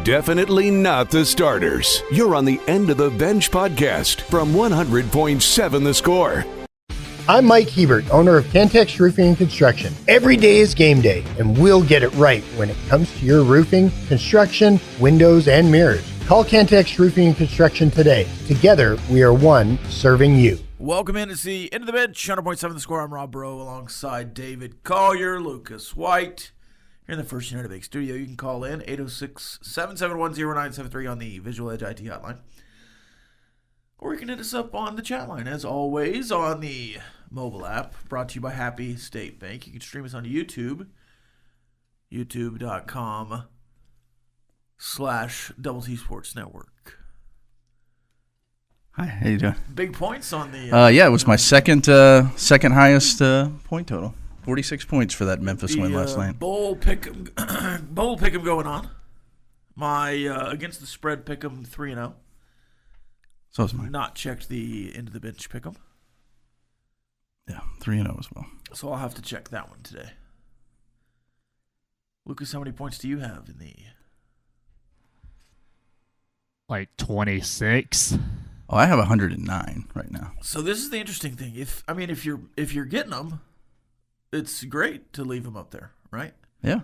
Definitely not the starters. You're on the End of the Bench podcast from 100.7 The Score. I'm Mike Hebert, owner of Cantex Roofing and Construction. Every day is game day, and we'll get it right when it comes to your roofing, construction, windows, and mirrors. Call Cantex Roofing and Construction today. Together, we are one serving you. Welcome in to the End of the Bench, 100.7 The Score. I'm Rob Bro alongside David Collier, Lucas White. Here in the First United Bank studio, you can call in 806-771-0973 on the Visual Edge IT hotline. Or you can hit us up on the chat line, as always, on the mobile app, brought to you by Happy State Bank. You can stream us on YouTube, youtube.com/Double T Sports Network. Hi, how you doing? Big points on the... yeah, it was my second highest point total. 46 points for that Memphis win last night. Bowl pick'em going on. My against the spread pick'em 3-0. So is mine. Not checked the End of the Bench pick'em. Yeah, 3-0 as well. So I'll have to check that one today. Lucas, how many points do you have in the... Like 26. Oh, I have 109 right now. So this is the interesting thing. If you're getting them, it's great to leave them up there, right? Yeah.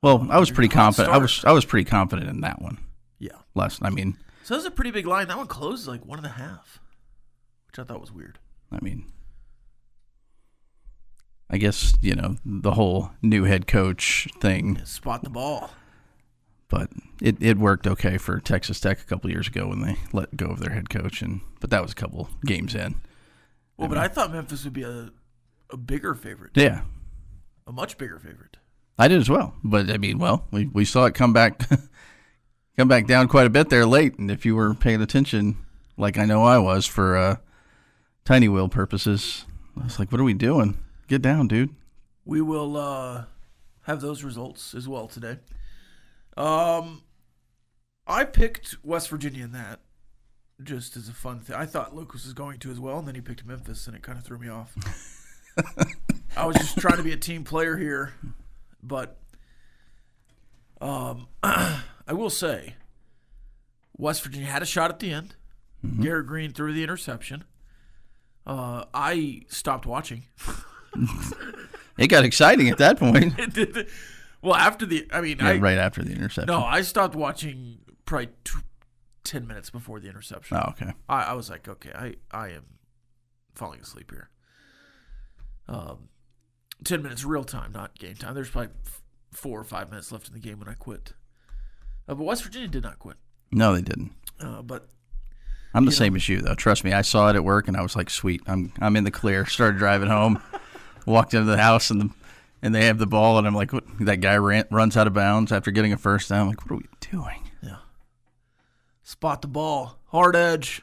Well, I was pretty confident. I was pretty confident in that one. Yeah. So that's a pretty big line. That one closes like 1.5, which I thought was weird. I guess, the whole new head coach thing. Yeah, spot the ball. But it worked okay for Texas Tech a couple years ago when they let go of their head coach, but that was a couple games in. Well, but I thought Memphis would be a bigger favorite. Yeah. A much bigger favorite. I did as well. But, we saw it come back down quite a bit there late, and if you were paying attention, like I know I was for tiny wheel purposes, I was like, what are we doing? Get down, dude. We will have those results as well today. I picked West Virginia in that just as a fun thing. I thought Lucas was going to as well, and then he picked Memphis, and it kind of threw me off. I was just trying to be a team player here, but I will say West Virginia had a shot at the end. Mm-hmm. Garrett Green threw the interception. I stopped watching. It got exciting at that point. It did. Well, after the, right after the interception. No, I stopped watching probably 10 minutes before the interception. Oh, okay. I was like, okay, I am falling asleep here. 10 minutes real time, not game time. There's probably 4 or 5 minutes left in the game when I quit. But West Virginia did not quit. No, they didn't. But I'm the same as you, though. Trust me, I saw it at work, and I was like, sweet, I'm in the clear. Started driving home, walked into the house, and they have the ball, and I'm like, what? That guy runs out of bounds after getting a first down. I'm like, what are we doing? Yeah. Spot the ball. Hard edge.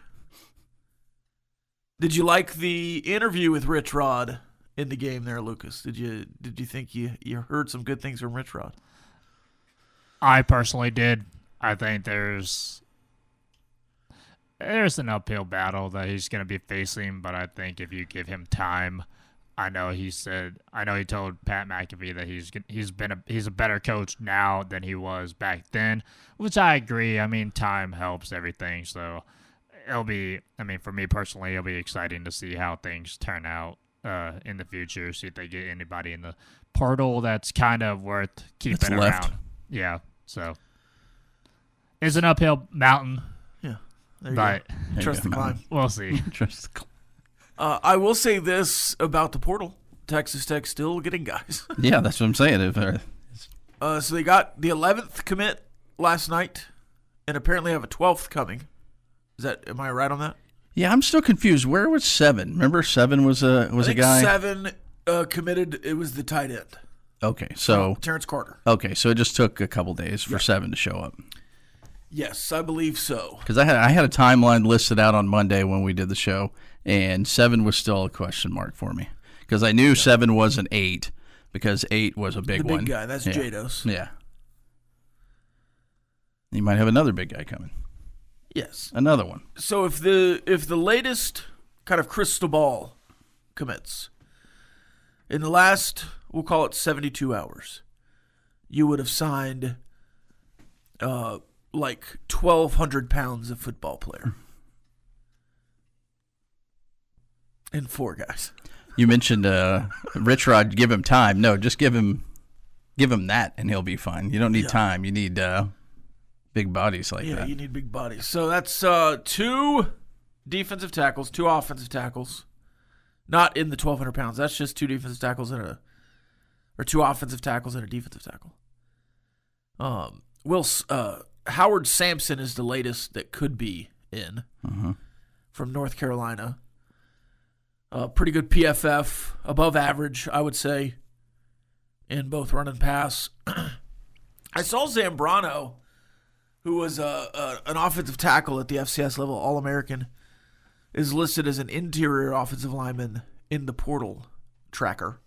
Did you like the interview with Rich Rod in the game there, Lucas? Did you think you heard some good things from Rich Rod? I personally did. I think there's an uphill battle that he's going to be facing, but I think if you give him time, I know he told Pat McAfee that he's a better coach now than he was back then, which I agree. Time helps everything, so it'll be. For me personally, it'll be exciting to see how things turn out in the future. See if they get anybody in the portal that's kind of worth keeping around. Left. Yeah, so it's an uphill mountain. Yeah, there you but go. Trust the climb. We'll see. Trust the climb. I will say this about the portal. Texas Tech still getting guys. Yeah, that's what I'm saying. So they got the 11th commit last night and apparently have a 12th coming. Am I right on that? Yeah, I'm still confused. Where was 7? Remember 7 was a guy? 7 committed. It was the tight end. Okay, so Terrence Carter. Okay, so it just took a couple days for 7 to show up. Yes, I believe so. Because I had a timeline listed out on Monday when we did the show, and 7 was still a question mark for me. Because I knew 7 was an 8, because 8 was a big one. The big guy, that's Jados. Yeah. You might have another big guy coming. Yes. Another one. So if the latest kind of crystal ball commits, in the last, we'll call it 72 hours, you would have signed like 1,200 pounds of football player. And 4 guys. You mentioned Rich Rod, give him time. No, just give him that, and he'll be fine. You don't need time. You need big bodies like that. Yeah, you need big bodies. So that's 2 defensive tackles, 2 offensive tackles. Not in the 1,200 pounds. That's just 2 defensive tackles or 2 offensive tackles and a defensive tackle. Howard Sampson is the latest that could be in from North Carolina. Pretty good PFF, above average, I would say, in both run and pass. I saw Zambrano, who was an offensive tackle at the FCS level, All-American, is listed as an interior offensive lineman in the portal tracker.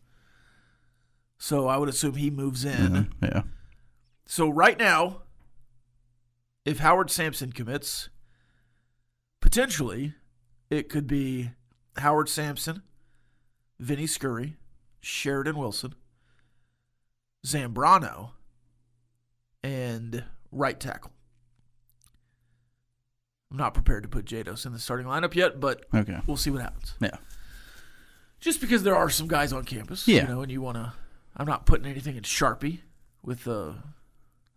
So I would assume he moves in. Yeah. So right now, if Howard Sampson commits, potentially it could be Howard Sampson, Vinny Scurry, Sheridan Wilson, Zambrano, and right tackle. I'm not prepared to put Jados in the starting lineup yet, but we'll see what happens. Yeah. Just because there are some guys on campus, and you want to. I'm not putting anything in Sharpie with I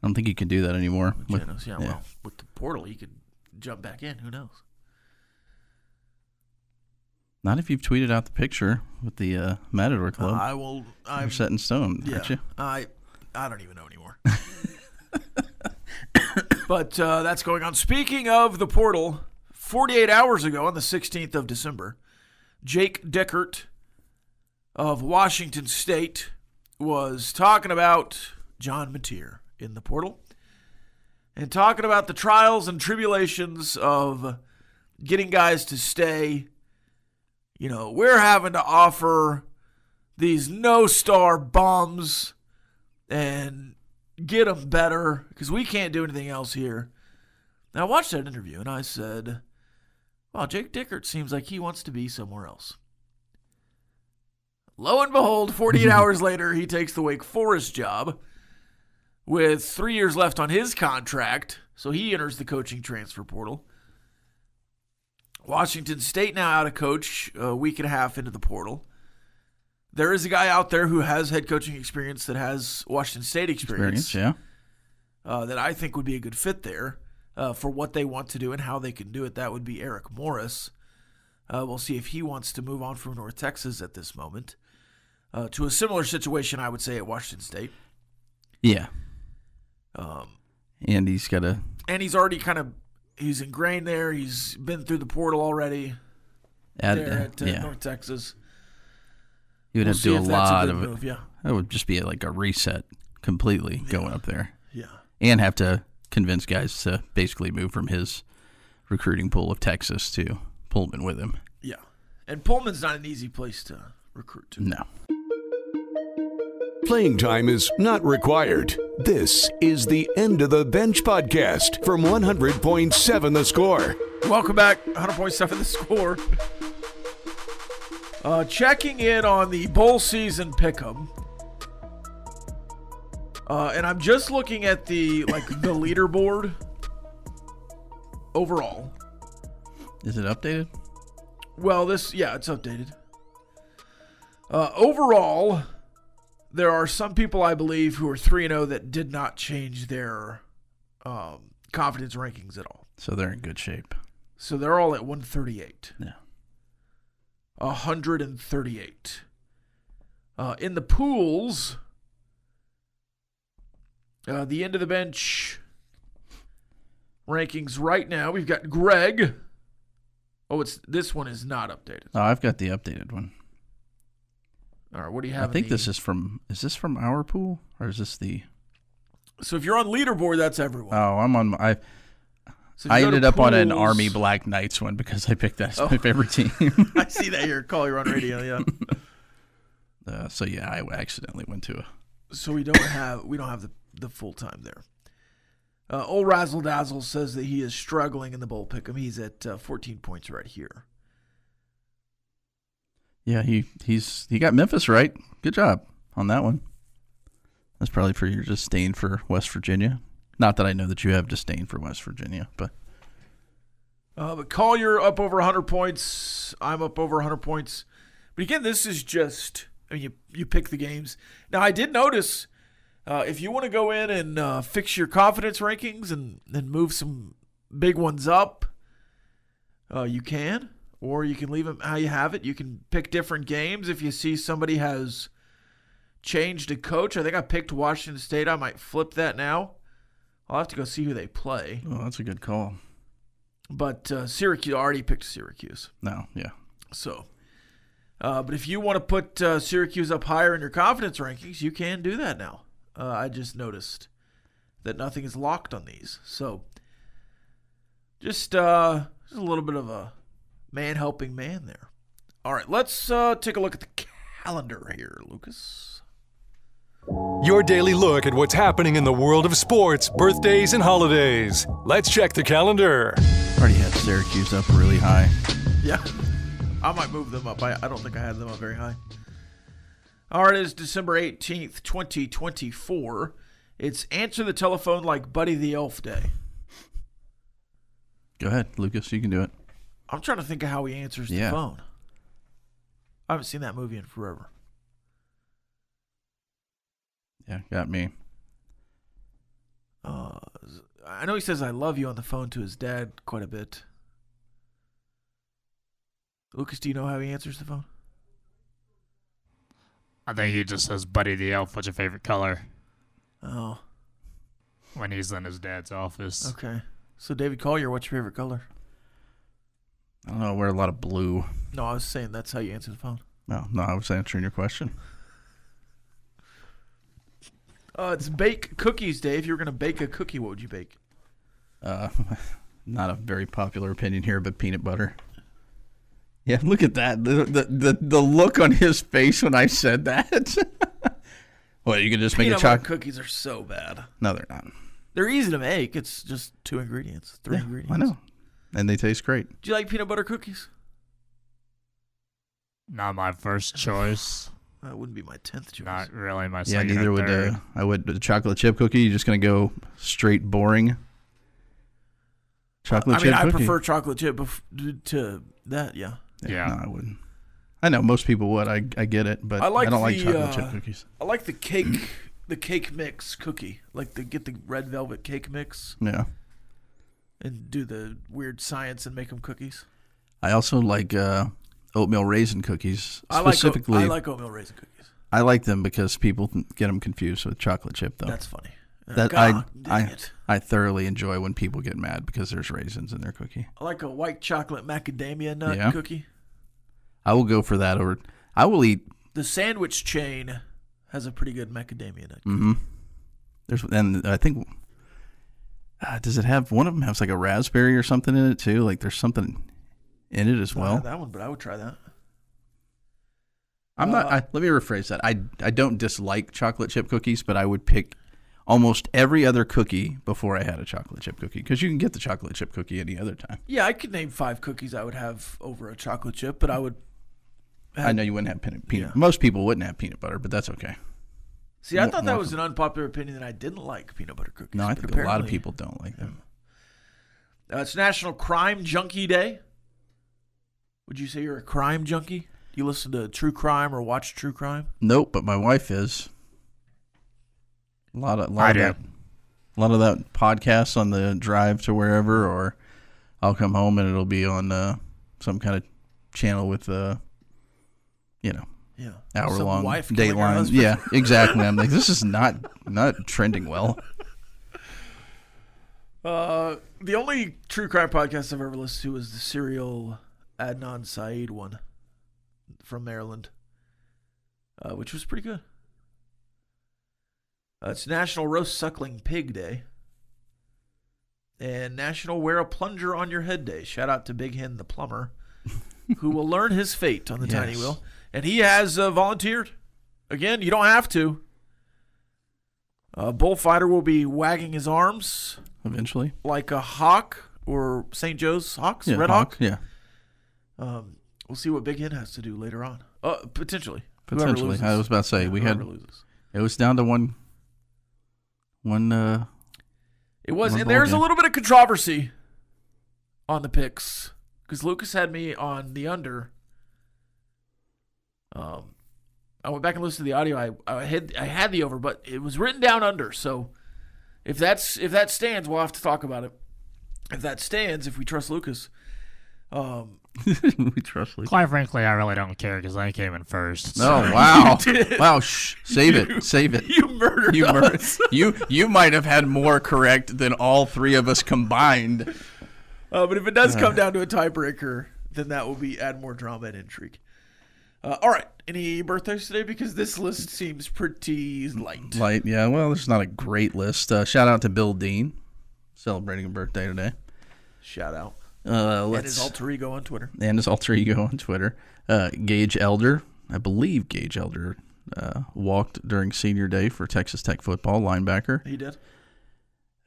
don't think you can do that anymore. Jados. Well, with the portal, you could jump back in. Who knows? Not if you've tweeted out the picture with the Matador Club. I will. You're set in stone, aren't you? I don't even know anymore. But that's going on. Speaking of the portal, 48 hours ago on the 16th of December, Jake Dickert of Washington State was talking about John Mateer in the portal and talking about the trials and tribulations of getting guys to stay. You know, we're having to offer these no-star bums and get them better because we can't do anything else here. Now, I watched that interview and I said, wow, Jake Dickert seems like he wants to be somewhere else. Lo and behold, 48 hours later, he takes the Wake Forest job with 3 years left on his contract, so he enters the coaching transfer portal. Washington State now out of coach a week and a half into the portal. There is a guy out there who has head coaching experience that has Washington State experience that I think would be a good fit there for what they want to do and how they can do it. That would be Eric Morris. We'll see if he wants to move on from North Texas at this moment to a similar situation, I would say, at Washington State. Yeah. And he's got a... And he's already he's ingrained there. He's been through the portal already at North Texas. You would have to do a lot of it. Move, yeah. That would just be like a reset completely going up there. Yeah. And have to convince guys to basically move from his recruiting pool of Texas to Pullman with him. Yeah. And Pullman's not an easy place to recruit to. No. Playing time is not required. This is the End of the Bench podcast from 100.7 The Score. Welcome back, 100.7 The Score. Checking in on the bowl season pick'em. And I'm just looking at the leaderboard overall. Is it updated? Well, it's updated. Overall, there are some people, I believe, who are 3-0 that did not change their confidence rankings at all. So they're in good shape. So they're all at 138. Yeah. 138. In the pools, the end of the bench rankings right now, we've got Greg. Oh, this one is not updated. Oh, I've got the updated one. All right, what do you have? I think is this from our pool or is this the? So if you're on leaderboard, that's everyone. Oh, I'm on. I ended up on an Army Black Knights one because I picked that as my favorite team. I see that here. Call you're on radio, yeah. So yeah, I accidentally went to a. So we don't have the full time there. Old Razzle Dazzle says that he is struggling in the bowl pick'em. He's at 14 points right here. Yeah, he got Memphis right. Good job on that one. That's probably for your disdain for West Virginia. Not that I know that you have disdain for West Virginia, but Collier up over 100 points. I'm up over 100 points. But again, this is just, I mean, you pick the games. Now, I did notice if you want to go in and fix your confidence rankings and move some big ones up, you can. Or you can leave them how you have it. You can pick different games. If you see somebody has changed a coach, I think I picked Washington State. I might flip that now. I'll have to go see who they play. oh, that's a good call. But Syracuse, I already picked Syracuse. No, yeah. So, but if you want to put Syracuse up higher in your confidence rankings, you can do that now. I just noticed that nothing is locked on these. So, just a little bit of a man helping man there. All right, let's take a look at the calendar here, Lucas. Your daily look at what's happening in the world of sports, birthdays, and holidays. Let's check the calendar. Already had Syracuse up really high. Yeah, I might move them up. I don't think I had them up very high. All right, it's December 18th, 2024. It's Answer the Telephone Like Buddy the Elf Day. Go ahead, Lucas. You can do it. I'm trying to think of how he answers the phone. I haven't seen that movie in forever. Yeah, got me. I know he says I love you on the phone to his dad quite a bit. Lucas, do you know how he answers the phone? I think he just says, Buddy the Elf, what's your favorite color? Oh. When he's in his dad's office. Okay. So, David Collier, what's your favorite color? I don't know. I wear a lot of blue. No, I was saying that's how you answer the phone. No, I was answering your question. It's Bake Cookies Day. If you were going to bake a cookie, what would you bake? Not a very popular opinion here, but peanut butter. Yeah, look at that. The look on his face when I said that. Well, you can just make a Peanut butter chocolate. cookies are so bad. No, they're not. They're easy to make. It's just 2 ingredients, 3 ingredients. I know. And they taste great. Do you like peanut butter cookies? Not my first choice. That wouldn't be my 10th choice. Not really my Yeah, second neither or would third. I would. The chocolate chip cookie, you're just going to go straight boring. Chocolate chip I cookie. prefer chocolate chip to that, yeah. Yeah. No, I wouldn't. I know most people would. I get it, but I don't like chocolate chip cookies. I like the cake mix cookie. Get the red velvet cake mix Yeah. and do the weird science and make them cookies. I also like oatmeal raisin cookies. I Specifically, like oatmeal raisin cookies. I like them because people get them confused with chocolate chip, though. That's funny. That God, dang it. I thoroughly enjoy when people get mad because there's raisins in their cookie. I like a white chocolate macadamia nut cookie. I will go for that over. I will eat. The sandwich chain has a pretty good macadamia nut cookie. Mm-hmm. And I think does it have one of them has like a raspberry or something in it too? Like there's something in it as well. That one, but I would try that. I'm not. Let me rephrase that. I don't dislike chocolate chip cookies, but I would pick almost every other cookie before I had a chocolate chip cookie because you can get the chocolate chip cookie any other time. Yeah, I could name 5 cookies I would have over a chocolate chip, but I would. I know you wouldn't have peanut. Yeah. Most people wouldn't have peanut butter, but that's okay. See, I thought that was an unpopular opinion that I didn't like peanut butter cookies. No, I think a lot of people don't like them. It's National Crime Junkie Day. Would you say you're a crime junkie? Do you listen to true crime or watch true crime? Nope, but my wife is. A lot of that podcasts on the drive to wherever, or I'll come home and it'll be on some kind of channel with hour-long Dateline. Yeah, exactly. I'm like, this is not trending well. The only true crime podcast I've ever listened to was the serial Adnan Syed one from Maryland, which was pretty good. It's National Roast Suckling Pig Day and National Wear a Plunger on Your Head Day. Shout out to Big Hen the plumber, who will learn his fate on the tiny wheel. And he has volunteered. Again, you don't have to. Bullfighter will be wagging his arms Eventually. like a hawk or St. Joe's Hawks, Yeah, Red Hawk. Yeah. We'll see what Big Hen has to do later on. Potentially. Potentially. I was about to say, Whoever loses. it was down to one It was, One and ball there's a game. little bit of controversy on the picks because Lucas had me on the under. I went back and listened to the audio. I had the over, but it was written down under. So if that stands, we'll have to talk about it. If that stands, if we trust Lucas, We trust Lucas. Quite frankly, I really don't care because I came in first. Oh wow! Wow! Save it. you murdered us. You might have had more correct than all three of us combined. But if it does come down to a tiebreaker, then that will add more drama and intrigue. All right. Any birthdays today? Because this list seems pretty light. Light, yeah. Well, there's not a great list. Shout out to Bill Dean, celebrating a birthday today. Shout out. And his alter ego on Twitter. Gage Elder. I believe Gage Elder walked during senior day for Texas Tech football, linebacker. He did.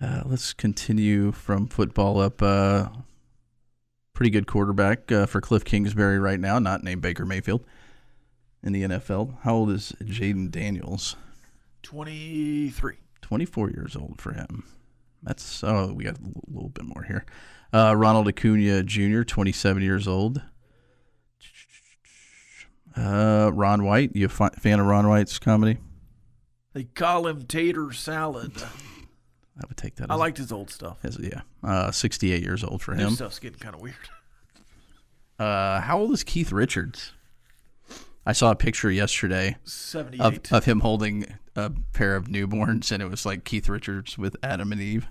Let's continue from football up. Pretty good quarterback for Cliff Kingsbury right now, not named Baker Mayfield in the NFL. How old is Jaden Daniels? 23. 24 years old for him. We got a little bit more here. Ronald Acuna Jr., 27 years old. Ron White. You a fan of Ron White's comedy? They call him Tater Salad. I would take that. I liked his old stuff. 68 years old for him. New stuff's getting kind of weird. How old is Keith Richards? I saw a picture yesterday 78. of him holding a pair of newborns, and it was like Keith Richards with Adam and Eve.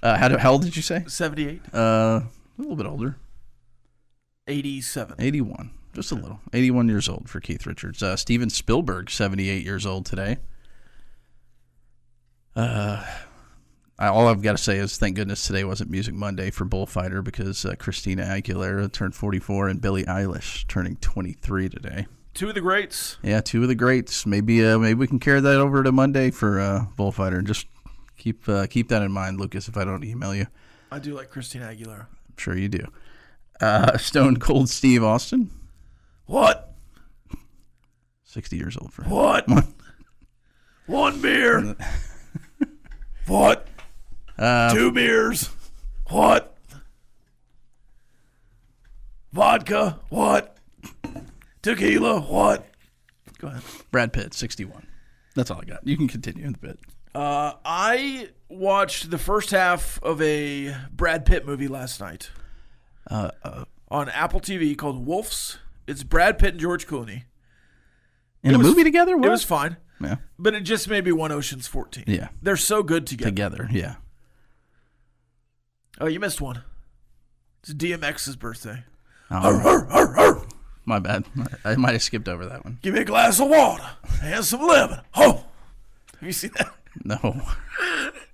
How old did you say? 78. A little bit older. 87. 81. Just a little. 81 years old for Keith Richards. Steven Spielberg, 78 years old today. All I've got to say is thank goodness today wasn't Music Monday for Bullfighter because Christina Aguilera turned 44 and Billie Eilish turning 23 today. Two of the greats. Yeah, two of the greats. Maybe we can carry that over to Monday for Bullfighter. Just keep that in mind, Lucas, if I don't email you. I do like Christina Aguilera. I'm sure you do. Stone Cold Steve Austin. What? 60 years old for him. What? One beer. What? 2 beers. What? Vodka. What? Tequila. What? Go ahead. Brad Pitt, 61. That's all I got. You can continue in the bit. I watched the first half of a Brad Pitt movie last night on Apple TV called Wolves. It's Brad Pitt and George Clooney. In a movie together? What? It was fine. Yeah. But it just made me want Ocean's 14. Yeah. They're so good together. Together, yeah. Oh, you missed one. It's DMX's birthday. Oh, my bad. I might have skipped over that one. Give me a glass of water and some lemon. Oh, have you seen that? No.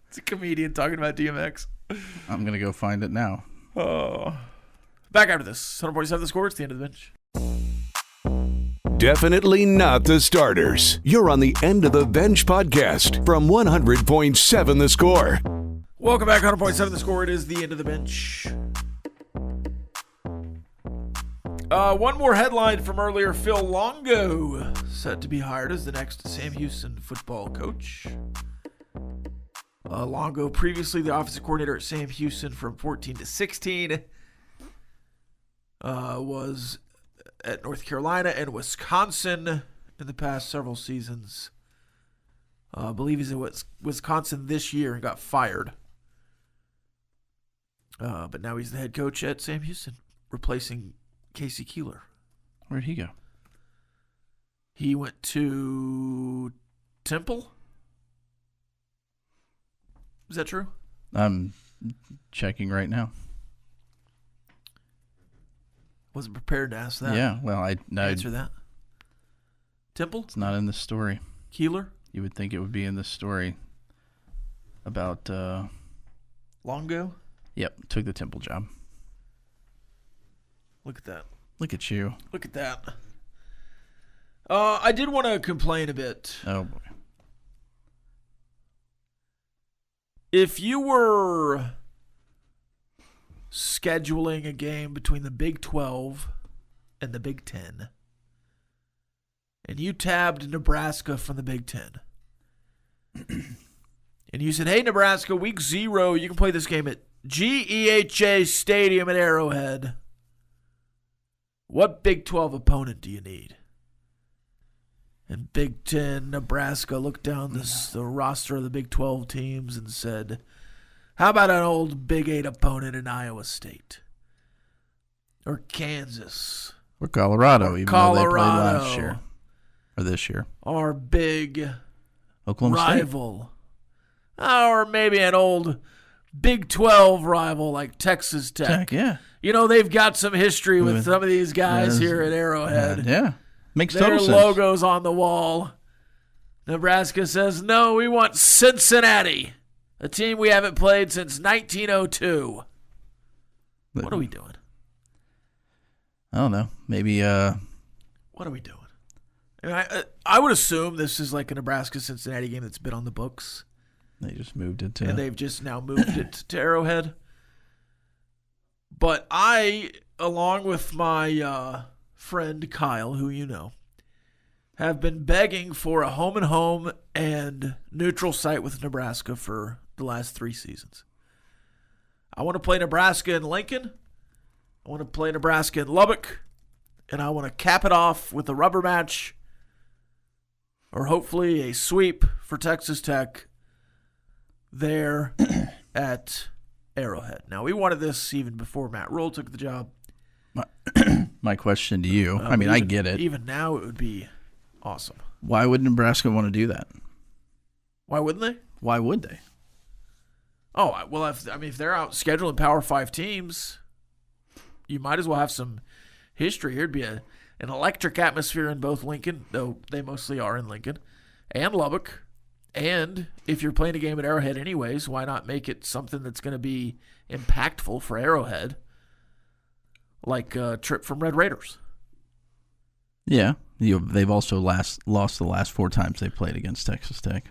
It's a comedian talking about DMX. I'm going to go find it now. Oh. Back after this. 147 The Score. It's the end of the bench. Definitely not the starters. You're on the End of the Bench podcast from 100.7 The Score. Welcome back, 100.7 The Score. It is the end of the bench. One more headline from earlier. Phil Longo set to be hired as the next Sam Houston football coach. Longo, previously the offensive coordinator at Sam Houston from 14 to 16, was at North Carolina and Wisconsin in the past several seasons. I believe he's in Wisconsin this year and got fired. But now he's the head coach at Sam Houston, replacing Casey Keeler. Where'd he go? He went to Temple. Is that true? I'm checking right now. Wasn't prepared to ask that. Yeah, well, I Answer that. Temple? It's not in the story. Keeler? You would think it would be in the story about Longo? Yep, took the Temple job. Look at that. Look at you. Look at that. I did want to complain a bit. Oh boy. If you were scheduling a game between the Big 12 and the Big 10, and you tabbed Nebraska from the Big 10, and you said, hey, Nebraska, week 0, you can play this game at GEHA Stadium at Arrowhead, what Big 12 opponent do you need? And Big 10, Nebraska looked down the roster of the Big 12 teams and said, how about an old Big 8 opponent in Iowa State? Or Kansas? Or Colorado, even though they played Colorado. last year. Or this year. Our big Oklahoma rival. Or maybe an old Big 12 rival like Texas Tech. Tech, yeah. You know, they've got some history with some of these guys here at Arrowhead. Yeah. Makes Their total sense. logos on the wall. Nebraska says, no, we want Cincinnati, a team we haven't played since 1902. What are we doing? I don't know. Maybe What are we doing? I would assume this is like a Nebraska-Cincinnati game that's been on the books. they just moved it to And they've just now moved it to Arrowhead. But I, along with my friend Kyle, who you know, have been begging for a home-and-home and neutral site with Nebraska for the last 3 seasons. I want to play Nebraska in Lincoln. I want to play Nebraska in Lubbock. And I want to cap it off with a rubber match or hopefully a sweep for Texas Tech there at Arrowhead. Now, we wanted this even before Matt Rule took the job. My question to you, I mean, I get it. Even now, it would be awesome. Why would Nebraska want to do that? Why wouldn't they? Why would they? Oh, well, if they're out scheduling Power 5 teams, you might as well have some history here. It'd be an electric atmosphere in both Lincoln, though they mostly are in Lincoln, and Lubbock. And if you're playing a game at Arrowhead anyways, why not make it something that's going to be impactful for Arrowhead, like a trip from Red Raiders? Yeah. They've also lost the last 4 times they played against Texas Tech.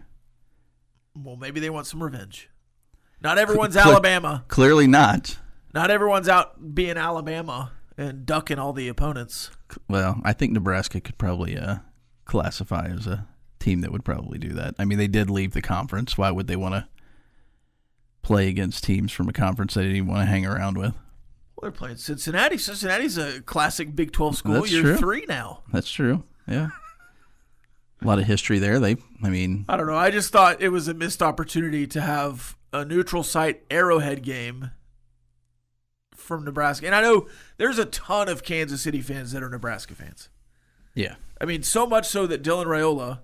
Well, maybe they want some revenge. Not everyone's Alabama. Clearly not. Not everyone's out being Alabama and ducking all the opponents. Well, I think Nebraska could probably classify as a team that would probably do that. I mean, they did leave the conference. Why would they want to play against teams from a conference they didn't even want to hang around with? Well, they're playing Cincinnati. Cincinnati's a classic Big 12 school. That's You're true. 3 now. That's true. Yeah. A lot of history there. I don't know. I just thought it was a missed opportunity to have a neutral site Arrowhead game from Nebraska. And I know there's a ton of Kansas City fans that are Nebraska fans. Yeah. I mean, so much so that Dylan Raiola,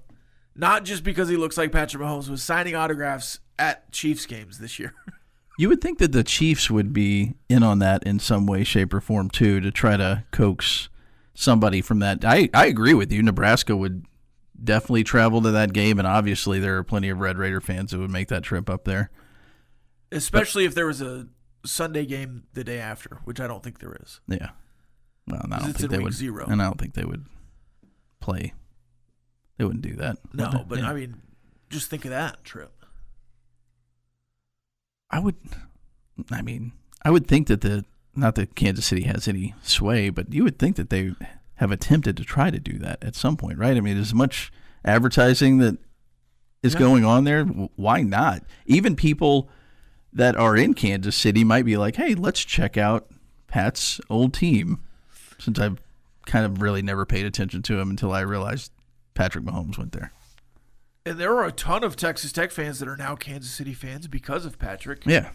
not just because he looks like Patrick Mahomes, was signing autographs at Chiefs games this year. You would think that the Chiefs would be in on that in some way, shape, or form, too, to try to coax somebody from that. I agree with you. Nebraska would definitely travel to that game, and obviously there are plenty of Red Raider fans that would make that trip up there. Especially if there was a Sunday game the day after, which I don't think there is. Yeah. Well, and I don't It's think in they week would. 0. And I don't think they would play. They wouldn't do that. No, but yeah. I mean, just think of that trip. I would think that not that Kansas City has any sway, but you would think that they have attempted to try to do that at some point, right? I mean, as much advertising that is going on there, why not? Even people that are in Kansas City might be like, hey, let's check out Pat's old team, since I've kind of really never paid attention to him until I realized Patrick Mahomes went there. And there are a ton of Texas Tech fans that are now Kansas City fans because of Patrick. Yeah.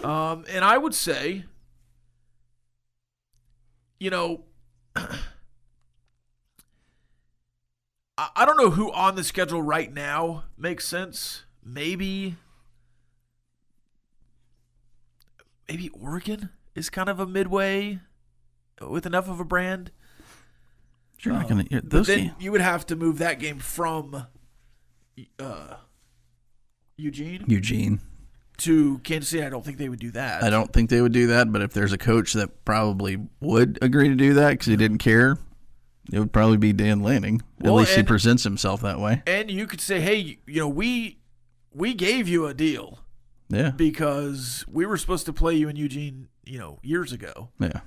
And I would say, you know, I don't know who on the schedule right now makes sense. Maybe Oregon is kind of a midway with enough of a brand. You're not going to. But then you would have to move that game from Eugene to Kansas City. I don't think they would do that. I don't think they would do that, but if there's a coach that probably would agree to do that because he didn't care, it would probably be Dan Lanning. At least he presents himself that way. And you could say, hey, you know, we gave you a deal. Yeah. Because we were supposed to play you in Eugene, you know, years ago. Yeah.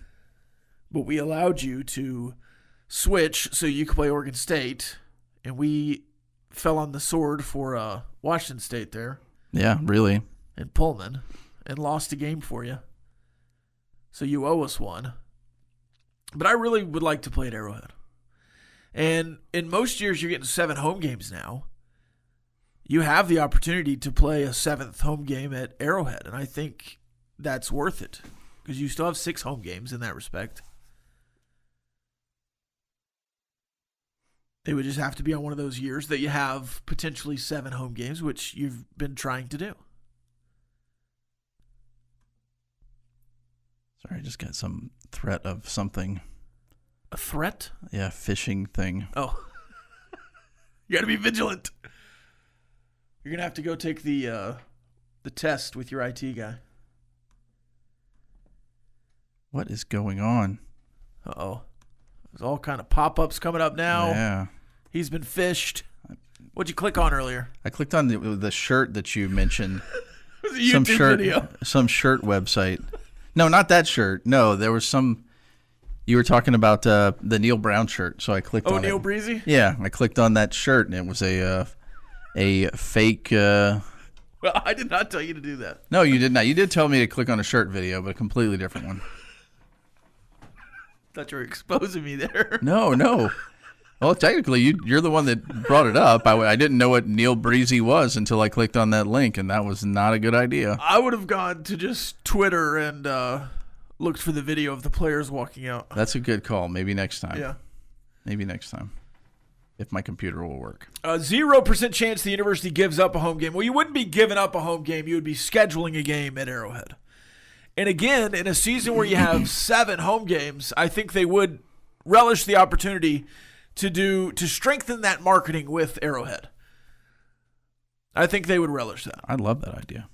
But we allowed you to switch so you could play Oregon State, and we fell on the sword for Washington State there Yeah, really. in Pullman and lost a game for you. So you owe us one. But I really would like to play at Arrowhead. And in most years, you're getting 7 home games now. You have the opportunity to play a 7th home game at Arrowhead, and I think that's worth it because you still have 6 home games in that respect. It would just have to be on one of those years that you have potentially 7 home games, which you've been trying to do. Sorry, I just got some threat of something. A threat? Yeah, phishing thing. Oh. You got to be vigilant. You're going to have to go take the test with your IT guy. What is going on? Uh-oh. There's all kind of pop-ups coming up now. Yeah. He's been fished. What'd you click on earlier? I clicked on the shirt that you mentioned. It was a YouTube video. Some shirt website. No, not that shirt. No, there was some. You were talking about the Neil Brown shirt, so I clicked on it. Oh, Neil Breezy? Yeah, I clicked on that shirt, and it was a fake. Well, I did not tell you to do that. No, you did not. You did tell me to click on a shirt video, but a completely different one. Thought you were exposing me there. No. Well, technically, you're the one that brought it up. I didn't know what Neil Breezy was until I clicked on that link, and that was not a good idea. I would have gone to just Twitter and looked for the video of the players walking out. That's a good call. Maybe next time. Yeah. Maybe next time. If my computer will work. 0% chance the university gives up a home game. Well, you wouldn't be giving up a home game. You would be scheduling a game at Arrowhead. And again, in a season where you have 7 home games, I think they would relish the opportunity to strengthen that marketing with Arrowhead. I think they would relish that. I love that idea.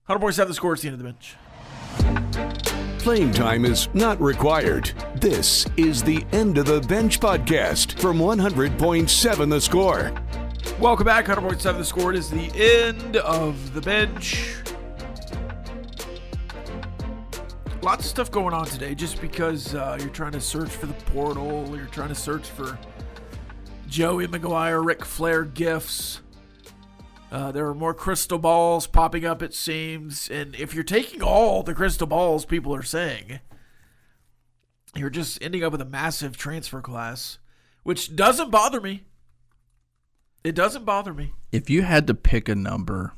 100.7 The Score. It's the end of the bench. Playing time is not required. This is the End of the Bench podcast from 100.7 The Score. Welcome back. 100.7 The Score. It is the end of the bench. Lots of stuff going on today just because you're trying to search for the portal. You're trying to search for Joey Maguire, Ric Flair gifts. There are more crystal balls popping up, it seems. And if you're taking all the crystal balls people are saying, you're just ending up with a massive transfer class, which doesn't bother me. It doesn't bother me. If you had to pick a number,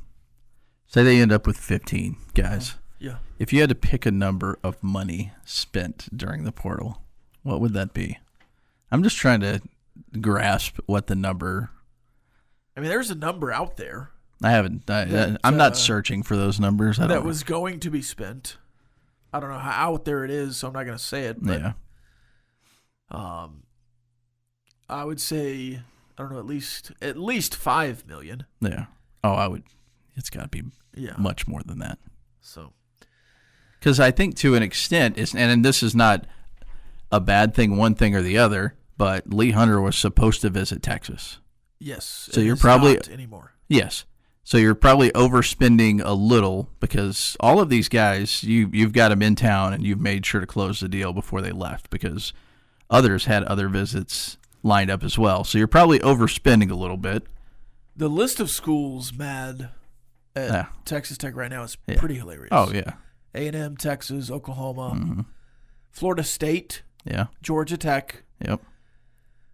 say they end up with 15 guys. Yeah. If you had to pick a number of money spent during the portal, what would that be? I'm just trying to grasp what the number. I mean, there's a number out there. I haven't. I'm not searching for those numbers. That was going to be spent. I don't know how out there it is, so I'm not going to say it. But, yeah. I would say, I don't know, at least 5 million. Yeah. Oh, I would. It's got to be much more than that. So, because I think to an extent, and this is not a bad thing, one thing or the other, but Lee Hunter was supposed to visit Texas. Yes. So you're probably not anymore. Yes. So you're probably overspending a little because all of these guys, you've got them in town and you've made sure to close the deal before they left because others had other visits lined up as well. So you're probably overspending a little bit. The list of schools mad at Texas Tech right now is pretty hilarious. Oh, yeah. A&M, Texas, Oklahoma, Florida State, Georgia Tech,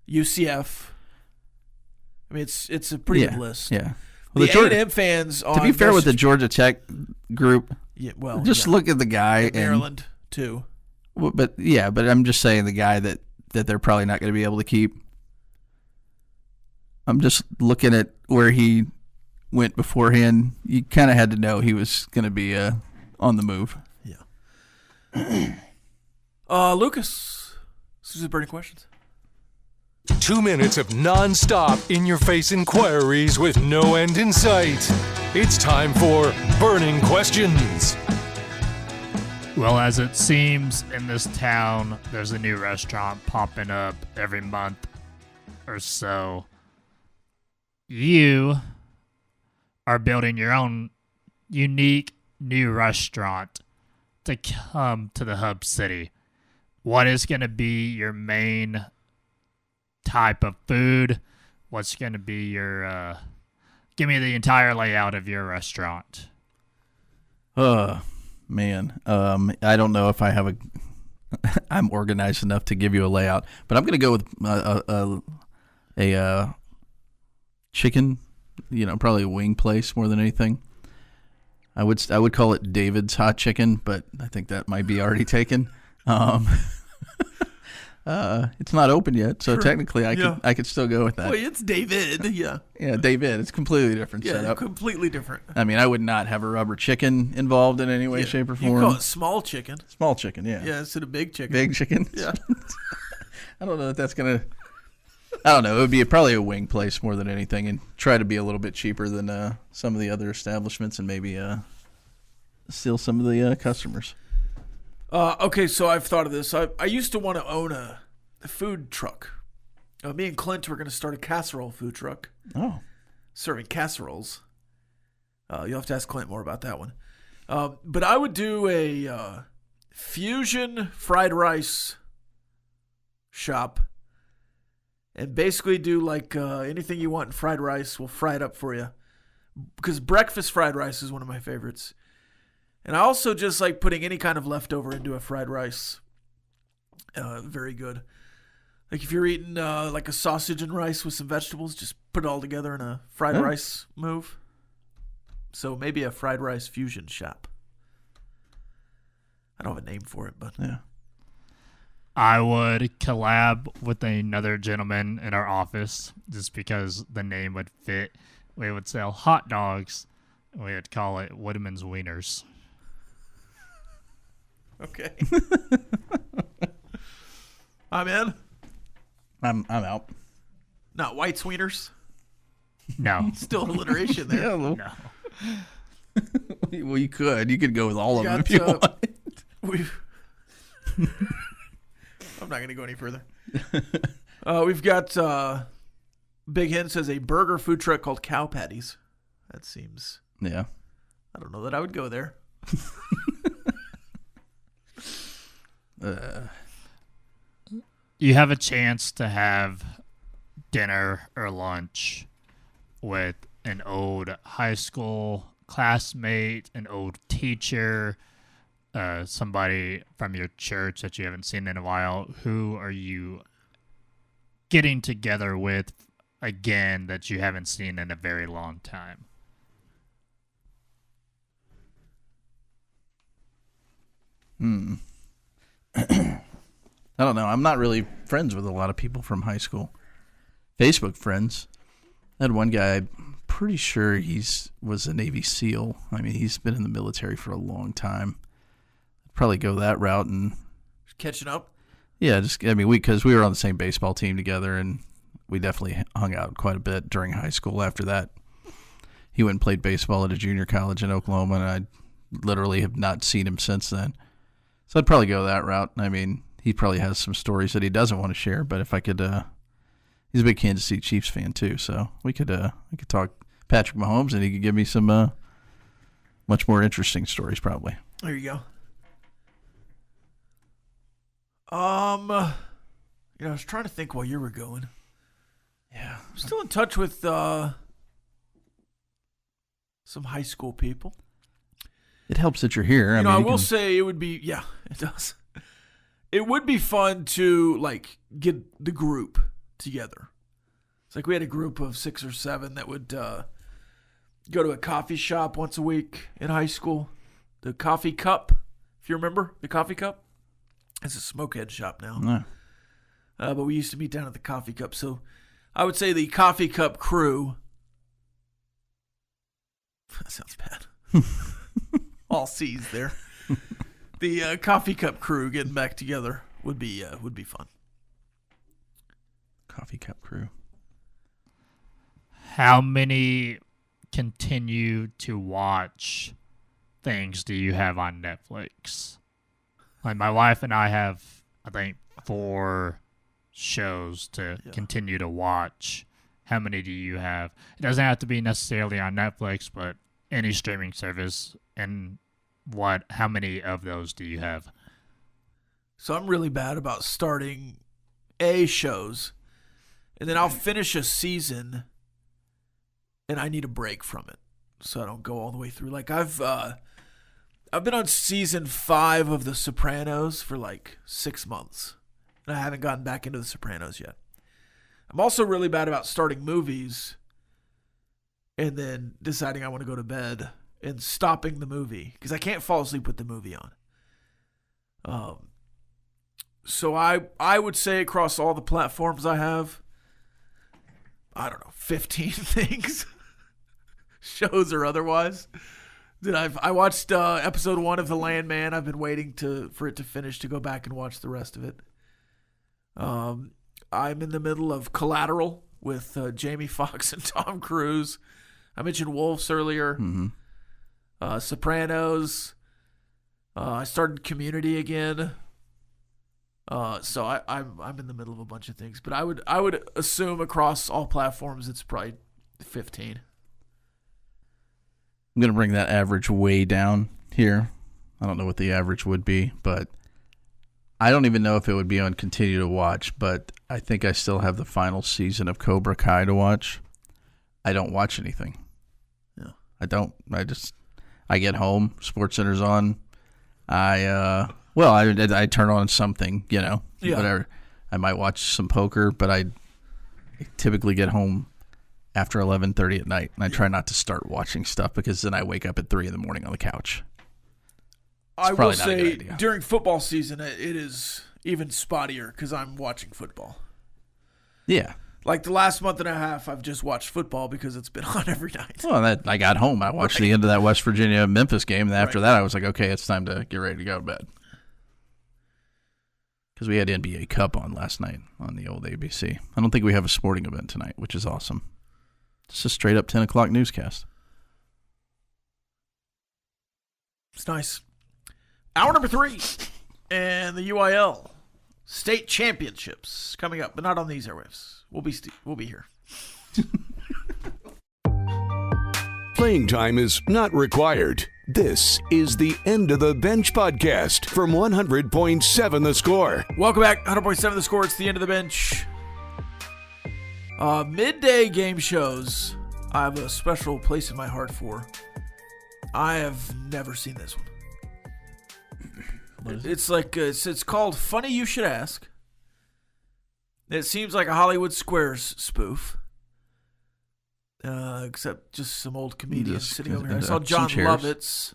UCF. I mean, it's a pretty good list. Yeah. Well, the A&M fans on... To be fair with the Georgia Tech group, just look at the guy. And Maryland, too. But I'm just saying the guy that they're probably not going to be able to keep. I'm just looking at where he went beforehand. You kind of had to know he was going to be on the move. Yeah. Lucas, this is burning questions. 2 minutes of non-stop in-your-face inquiries with no end in sight. It's time for Burning Questions. Well, as it seems in this town, there's a new restaurant popping up every month or so. You are building your own unique new restaurant to come to the hub city. What is going to be your main type of food? what's going to be your give me the entire layout of your restaurant. Man. I don't know if I have I'm organized enough to give you a layout, but I'm going to go with a chicken, probably a wing place more than anything. I would call it David's Hot Chicken, but I think that might be already taken. It's not open yet, so technically I could still go with that. Wait, it's David. Yeah. Yeah, David. It's completely different setup. Completely different. I mean, I would not have a rubber chicken involved in any way, shape, or form. You call it small chicken. Small chicken, yeah. Yeah, instead of big chicken. Big chicken. Yeah. I don't know if that's gonna. I don't know. It would be probably a wing place more than anything, and try to be a little bit cheaper than some of the other establishments, and maybe steal some of the customers. Okay, so I've thought of this. I used to want to own a food truck. Me and Clint were going to start a casserole food truck. Oh. Serving casseroles. You'll have to ask Clint more about that one. But I would do a fusion fried rice shop and basically do like anything you want in fried rice. We'll fry it up for you. Because breakfast fried rice is one of my favorites. And I also just like putting any kind of leftover into a fried rice. Very good. Like if you're eating like a sausage and rice with some vegetables, just put it all together in a fried rice move. So maybe a fried rice fusion shop. I don't have a name for it, but yeah. I would collab with another gentleman in our office just because the name would fit. We would sell hot dogs. We would call it Woodman's Wieners. Okay. I'm in. I'm out. Not white wieners. No. Still alliteration there. Yeah, No. Well, you could go with all of them if you want. I'm not going to go any further. We've got Big Hen says a burger food truck called Cow Patties. That seems. Yeah. I don't know that I would go there. You have a chance to have dinner or lunch with an old high school classmate, an old teacher, somebody from your church that you haven't seen in a while. Who are you getting together with again that you haven't seen in a very long time? I don't know. I'm not really friends with a lot of people from high school. Facebook friends. I had one guy, I'm pretty sure was a Navy SEAL. I mean, he's been in the military for a long time. I'd probably go that route and catching up. Yeah, because we were on the same baseball team together, and we definitely hung out quite a bit during high school. After that, he went and played baseball at a junior college in Oklahoma, and I literally have not seen him since then. So I'd probably go that route. I mean, he probably has some stories that he doesn't want to share, but if I could, he's a big Kansas City Chiefs fan too, so I could talk Patrick Mahomes, and he could give me some much more interesting stories probably. There you go. I was trying to think while you were going. Yeah. I'm still in touch with some high school people. It helps that you're here. I will say it would be, yeah, it does. It would be fun to, like, get the group together. It's like we had a group of 6 or 7 that would go to a coffee shop once a week in high school. The Coffee Cup, if you remember, the Coffee Cup. It's a smokehead shop now. No. But we used to meet down at the Coffee Cup. So I would say the Coffee Cup crew. That sounds bad. All C's there. The Coffee Cup crew getting back together would be fun. Coffee Cup crew. How many continue to watch things do you have on Netflix? Like my wife and I have, I think, 4 shows to continue to watch. How many do you have? It doesn't have to be necessarily on Netflix, but any streaming service. And how many of those do you have? So I'm really bad about starting shows and then I'll finish a season, and I need a break from it, so I don't go all the way through. Like I've been on season 5 of The Sopranos for like 6 months, and I haven't gotten back into The Sopranos yet. I'm also really bad about starting movies and then deciding I want to go to bed and stopping the movie because I can't fall asleep with the movie on. So I would say across all the platforms I have, I don't know, 15 things, shows or otherwise. That I watched episode 1 of The Landman. I've been waiting for it to finish to go back and watch the rest of it. I'm in the middle of Collateral with Jamie Foxx and Tom Cruise. I mentioned Wolves earlier. Mm-hmm. Sopranos. I started Community again. So I'm in the middle of a bunch of things, but I would assume across all platforms it's probably 15. I'm going to bring that average way down here. I don't know what the average would be, but I don't even know if it would be on continue to watch, but I think I still have the final season of Cobra Kai to watch. I don't watch anything. Yeah. I don't. I get home, SportsCenter's on. I turn on something, whatever. I might watch some poker, but I typically get home after 11:30 at night, and I try not to start watching stuff because then I wake up at 3 a.m. on the couch. I will say during football season, it is even spottier because I'm watching football. Yeah. Like the last month and a half, I've just watched football because it's been on every night. Well, I got home. I watched the end of that West Virginia-Memphis game, and after that, I was like, okay, it's time to get ready to go to bed. Because we had NBA Cup on last night on the old ABC. I don't think we have a sporting event tonight, which is awesome. It's a straight-up 10 o'clock newscast. It's nice. Hour number 3 and the UIL state championships coming up, but not on these airwaves. We'll be here. Playing time is not required. This is the End of the Bench podcast from 100.7 The Score. Welcome back, 100.7 The Score. It's the End of the Bench. Midday game shows I have a special place in my heart for. I have never seen this one. It's like it's called Funny You Should Ask. It seems like a Hollywood Squares spoof. Except just some old comedians sitting over here. I saw John Lovitz.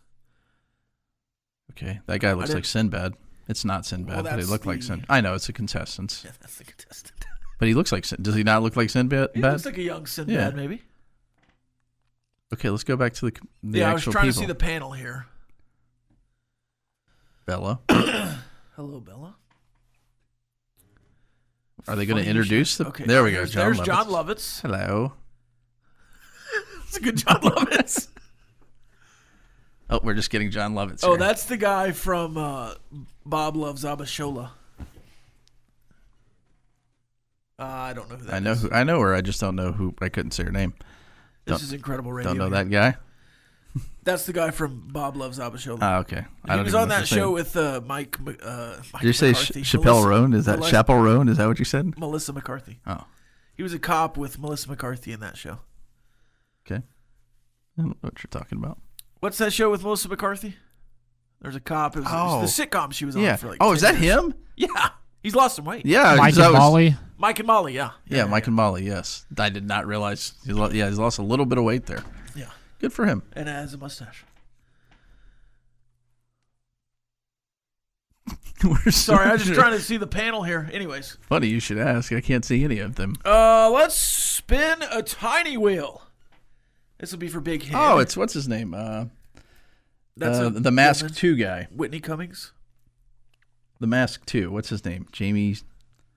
Okay, that guy looks like Sinbad. It's not Sinbad, but he looked like Sinbad. I know, it's a contestant. Yeah, that's the contestant. But he looks like Sinbad. Does he not look like Sinbad? He looks like a young Sinbad, maybe. Okay, let's go back to the actual people. I was trying to see the panel here. Bella. Hello, Bella. Are they going to introduce the... Okay, there we go, There's John Lovitz. Hello. It's a good John Lovitz. Oh, we're just getting John Lovitz here. Oh, that's the guy from Bob Loves Abishola. I don't know who that is. I know her. I just don't know who. I couldn't say her name. This is incredible radio. Don't know that guy? That's the guy from Bob Loves Abishola. Oh, okay. He was on that show with Mike Did you say Chappelle Roan? Is that Chappelle Roan? Is that what you said? Melissa McCarthy. Oh. He was a cop with Melissa McCarthy in that show. Okay. I don't know what you're talking about. What's that show with Melissa McCarthy? There's a cop. It was the sitcom she was on for like 10 is that years. him? Yeah. He's lost some weight. Yeah. Mike and Molly? Mike and Molly, yeah. Yeah, Mike and Molly, yes. I did not realize. He's lost a little bit of weight there. Yeah. Good for him. And has a mustache. Sorry, I was just trying to see the panel here. Anyways. Funny you should ask. I can't see any of them. Let's spin a tiny wheel. This will be for Big Hand. Oh, it's what's his name? That's the Mask 2 guy. Whitney Cummings. The Mask 2. What's his name? Jamie.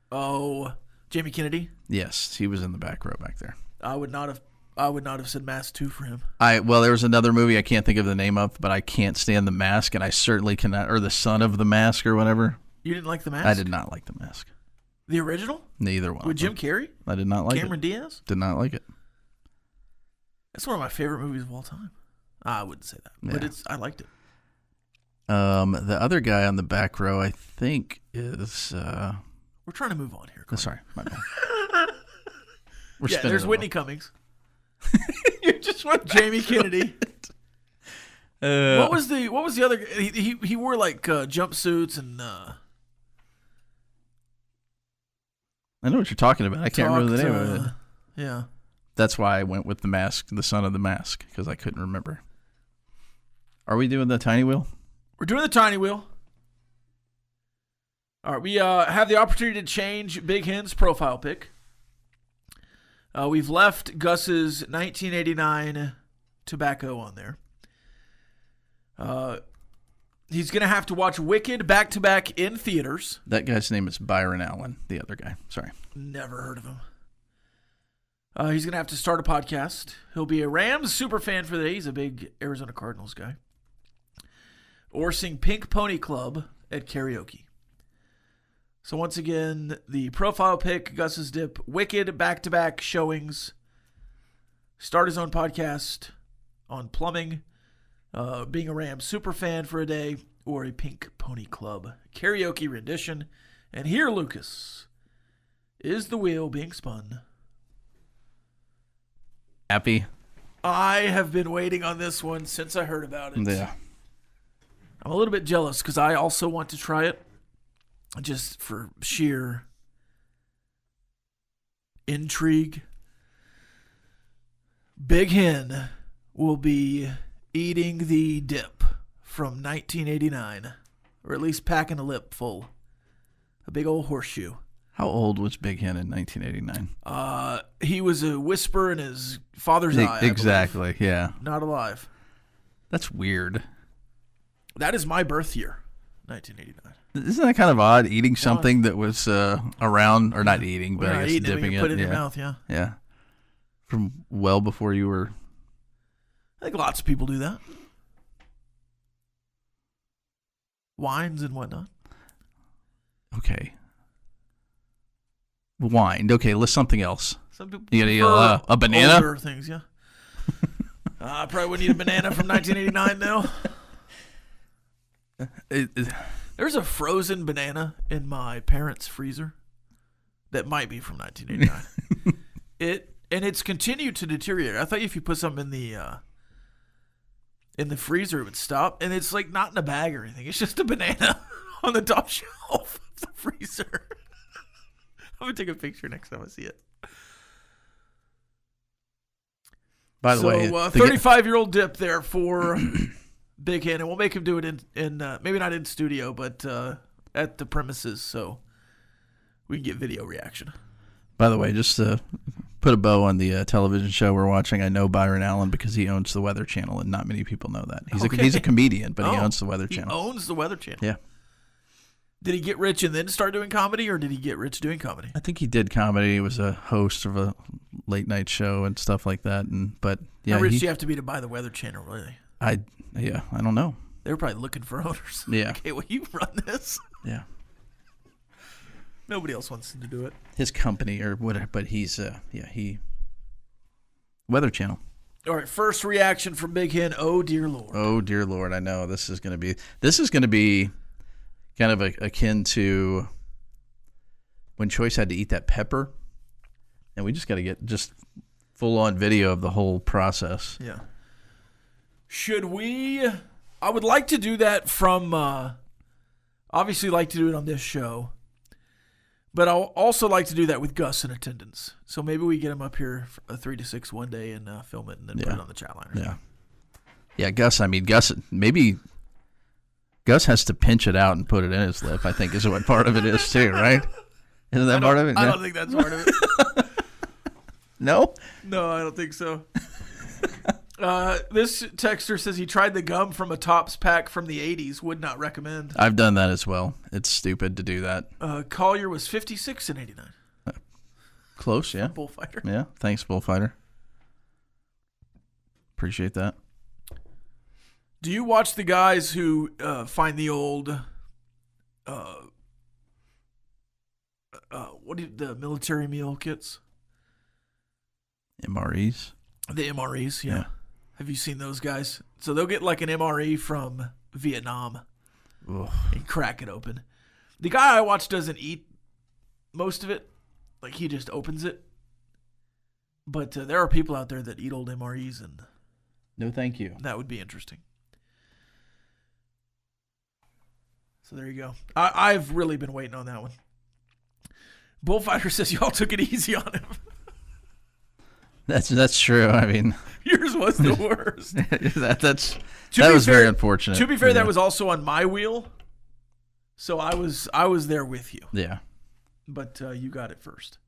Oh, Jamie Kennedy. Yes, he was in the back row back there. I would not have said Mask 2 for him. Well, there was another movie I can't think of the name of, but I can't stand The Mask, and I certainly cannot, or The Son of the Mask or whatever. You didn't like The Mask? I did not like The Mask. The original? Neither one. With Jim Carrey? I did not like it. Cameron Diaz? Did not like it. That's one of my favorite movies of all time. I wouldn't say that, but I liked it. The other guy on the back row, I think, is. We're trying to move on here. Sorry, my bad. there's Whitney Cummings. You just went Jamie Kennedy. What was the other? He wore like jumpsuits and. I know what you're talking about. I can't remember the name of it. Yeah. That's why I went with the mask, the son of the mask, because I couldn't remember. Are we doing the tiny wheel? We're doing the tiny wheel. All right, we have the opportunity to change Big Hen's profile pic. We've left Gus's 1989 tobacco on there. He's going to have to watch Wicked back-to-back in theaters. That guy's name is Byron Allen, the other guy. Sorry. Never heard of him. He's going to have to start a podcast. He'll be a Rams super fan for the day. He's a big Arizona Cardinals guy. Or sing Pink Pony Club at karaoke. So once again, the profile pic, Gus's Dip, Wicked back-to-back showings. Start his own podcast on plumbing. Being a Rams super fan for a day, or a Pink Pony Club karaoke rendition. And here, Lucas, is the wheel being spun. Happy? I have been waiting on this one since I heard about it. Yeah. I'm a little bit jealous because I also want to try it, just for sheer intrigue. Big Hen will be eating the dip from 1989, or at least packing a lip full. A big old horseshoe. How old was Big Hen in 1989? He was a whisper in his father's eye. Exactly, yeah. Not alive. That's weird. That is my birth year, 1989. Isn't that kind of odd, eating something that was around, or not eating, but I guess eating dipping it. Put it in your mouth, yeah. Yeah. From well before you were... I think lots of people do that. Wines and whatnot. Okay. Wine. Okay, let's something else. Some people You got a banana? Older things, yeah. I probably wouldn't eat a banana from 1989 now. There's a frozen banana in my parents' freezer that might be from 1989. It's continued to deteriorate. I thought if you put something in the freezer, it would stop. And it's like not in a bag or anything. It's just a banana on the top shelf of the freezer. I'm going to take a picture next time I see it. By the way, 35-year-old dip there for Big Hen. And we'll make him do it in maybe not in studio, but at the premises so we can get video reaction. By the way, just to put a bow on the television show we're watching, I know Byron Allen because he owns the Weather Channel, and not many people know that. He's a comedian, but he owns the Weather Channel. He owns the Weather Channel. Yeah. Did he get rich and then start doing comedy, or did he get rich doing comedy? I think he did comedy. He was a host of a late night show and stuff like that. But yeah, how rich do you have to be to buy the Weather Channel, really? I don't know. They were probably looking for owners. Yeah. Okay, well, you run this. Yeah. Nobody else wants to do it. His company or whatever, but he's Weather Channel. All right, first reaction from Big Hen. Oh dear Lord. Oh dear Lord, I know this is going to be kind of akin to when Choice had to eat that pepper, and we just got to get just full on video of the whole process. Yeah. Should we? I would like to do that from. Obviously, like to do it on this show. But I'll also like to do that with Gus in attendance. So maybe we get him up here for a 3 to 6 one day and film it and then put it on the Chatline. Yeah. Yeah, Gus, maybe Gus has to pinch it out and put it in his lip, I think is what part of it is too, right? Isn't that part of it? I don't think that's part of it. No? No, I don't think so. This texter says he tried the gum from a Tops pack from the 80s. Would not recommend. I've done that as well. It's stupid to do that. Collier was 56 in 89. Close, yeah. Bullfighter. Yeah, thanks, Bullfighter. Appreciate that. Do you watch the guys who find the old the military meal kits? MREs? The MREs, yeah. Have you seen those guys? So they'll get like an MRE from Vietnam and crack it open. The guy I watch doesn't eat most of it. Like he just opens it. But there are people out there that eat old MREs, and No, thank you. that would be interesting. So there you go. I've really been waiting on that one. Bullfighter says y'all took it easy on him. That's true. I mean, Yours was the worst. that was very unfortunate. To be fair, that was also on my wheel, so I was there with you. Yeah. But you got it first.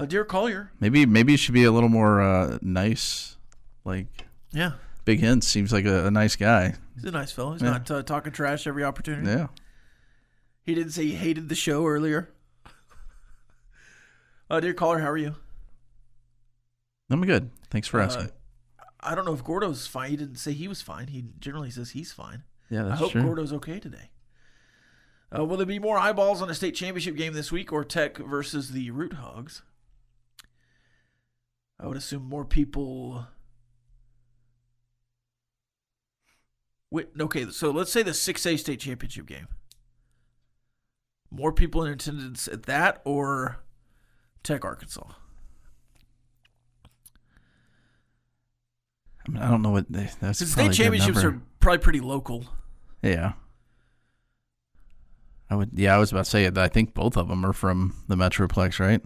Dear Collier. Maybe you should be a little more nice. Like, Yeah. Big Hint seems like a nice guy. He's a nice fellow. He's not talking trash every opportunity. Yeah. He didn't say he hated the show earlier. Dear caller, how are you? I'm good. Thanks for asking. I don't know if Gordo's fine. He didn't say he was fine. He generally says he's fine. Yeah, that's I hope true. Gordo's okay today. Will there be more eyeballs on a state championship game this week, or Tech versus the Root Hogs? I would assume more people. Wait, okay, so let's say the 6A state championship game. More people in attendance at that, or Tech Arkansas? I mean, I don't know what that's. The state championships are probably pretty local. Yeah. I was about to say it. I think both of them are from the Metroplex, right?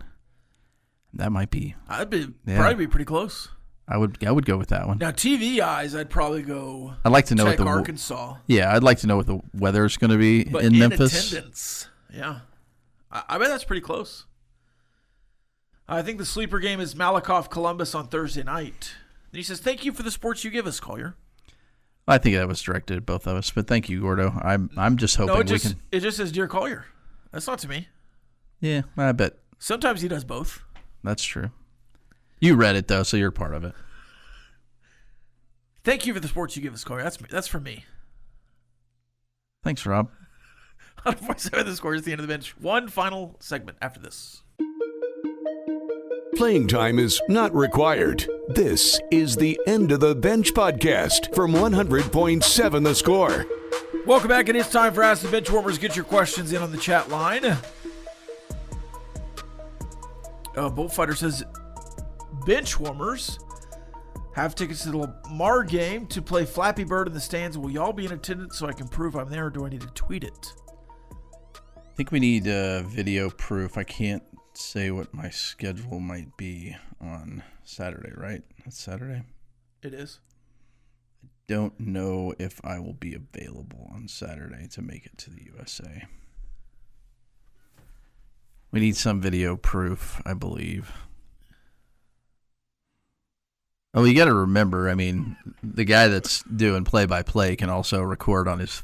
That might be. Probably be pretty close. I would go with that one. Now, TV eyes, I'd probably go. I'd like to know Tech what the Arkansas. Yeah, I'd like to know what the weather's going to be But in Memphis. Attendance, yeah, I bet that's pretty close. I think the sleeper game is Malakoff Columbus on Thursday night. And he says, "Thank you for the sports you give us, Collier." I think that was directed at both of us, but thank you, Gordo. I'm just hoping it just says "Dear Collier." That's not to me. Yeah, I bet Sometimes he does both. that's true. You read it though, so you're part of it. Thank you for the sports you give us, Collier. That's for me. Thanks, Rob. 100.7 the score is the end of the bench. One final segment after this. Playing time is not required. This is the End of the Bench podcast from 100.7 The Score. Welcome back. It is time for Ask the Benchwarmers. Get your questions in on the chat line. Bullfighter says, Benchwarmers have tickets to the Lamar game to play Flappy Bird in the stands. Will y'all be in attendance so I can prove I'm there, or do I need to tweet it? I think we need video proof. I can't say what my schedule might be on Saturday, right? That's Saturday? It is. Don't know if I will be available on Saturday to make it to the USA. We need some video proof, I believe. Oh, you got to remember, I mean, the guy that's doing play-by-play can also record on his